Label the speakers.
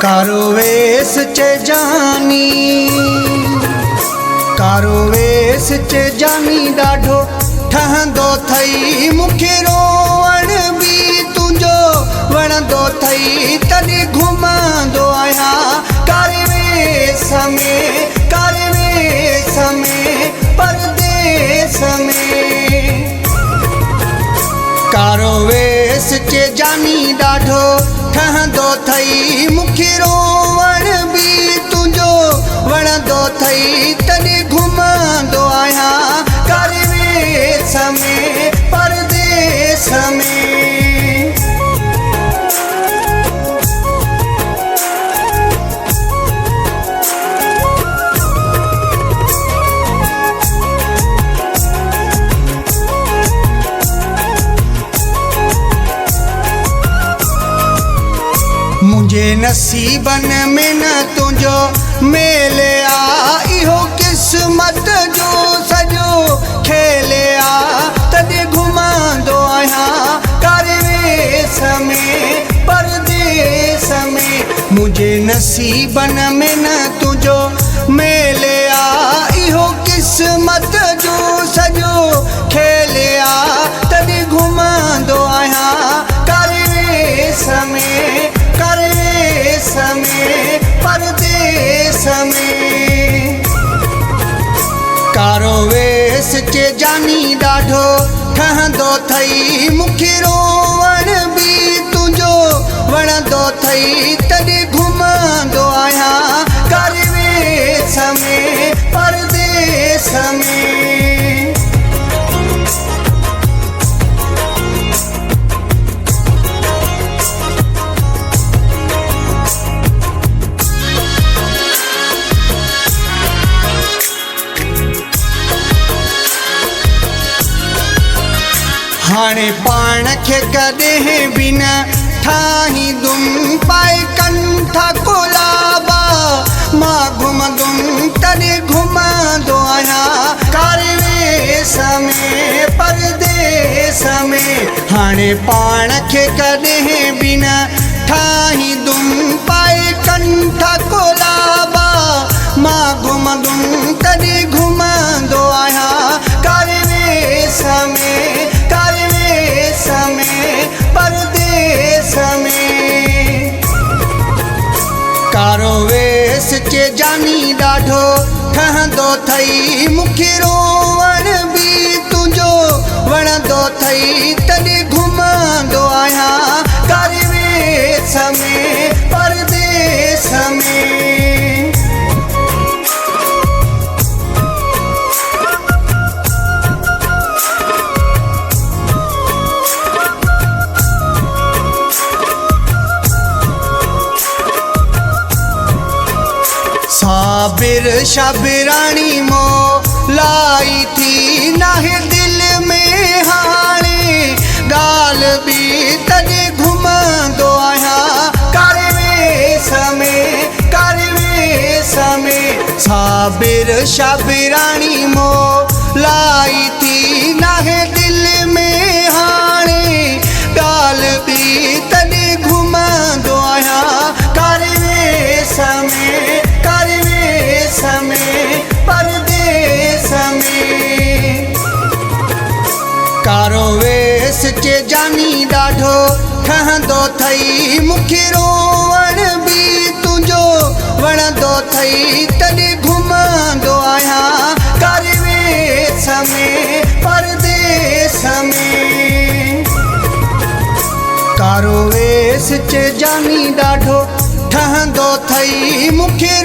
Speaker 1: कारो वेस चे जानी ॾाढो ठहंदो थई मूंखे रोवण बि तुंहिंजो वणंदो थई तॾहिं घुमंदो आहियां कारे वेस में परदेस में। कारो वेस चे जानी ॾाढो ठहंदो थई मूंखे रोवण बि तुंहिंजो वणंदो थई तॾहिं घुमंदो आहियां कारे वेस में परदेस में। मुझे नसीबन में न तुझो मेल आ इहो किस्मत जो सजो खेल आ तॾहिं घुमंदो आहियां कारे वेस में परदेस में। मुझे नसीबन में न तुझो मेल आ इहो किस्मत जो सजो खेल आ तॾहिं घुमंदो आहियां कारे वेस में परदेस में। कारो वेस चे जानी ॾाढो ठहंदो थई मूंखे रोवण बि तुंहिंजो वणंदो थई तॾहिं घुमंदो आहियां कारे वेस में परदेस में। हाणे पाण खे कॾहिं बि न ठाहींदुमि पाए कंठा कोलाबा मां घुमंदुमि तॾहिं घुमंदो आहियां कारे वेस में परदेस में। हाणे पाण खे कॾहिं बि न ठाहींदुमि पाए कंठा कोलाबा मां घुमंदुमि तॾहिं घुमंदो आहियां कारे वेस में परदेस में। कारो वेस चे जानी ॾाढो ठहंदो थई मूंखे रोवण बि तुंहिंजो वणंदो थई तॾहिं घुमंदो आहियां कारे वेस में परदेस में। साबिर शाबिराणी मो लाई थी नाहे दिल में हाणे ॻाल्हि बि तॾहिं घुमंदो आहियां कारे वेस में। साबिर शाबिराणी मो लाई थी नाहे दिल में हाणे ॻाल्हि बि तॾहिं घुमंदो आहियां कारे वेस में परदेस में। कारो वेस चे जानी ॾाढो ठहंदो थई मूंखे रोवण बि तुंहिंजो वणंदो थई तॾहिं घुमंदो आहियां कारे वेस में परदेस में। कारो वेस चे जानी ॾाढो ठहंदो थई मूंखे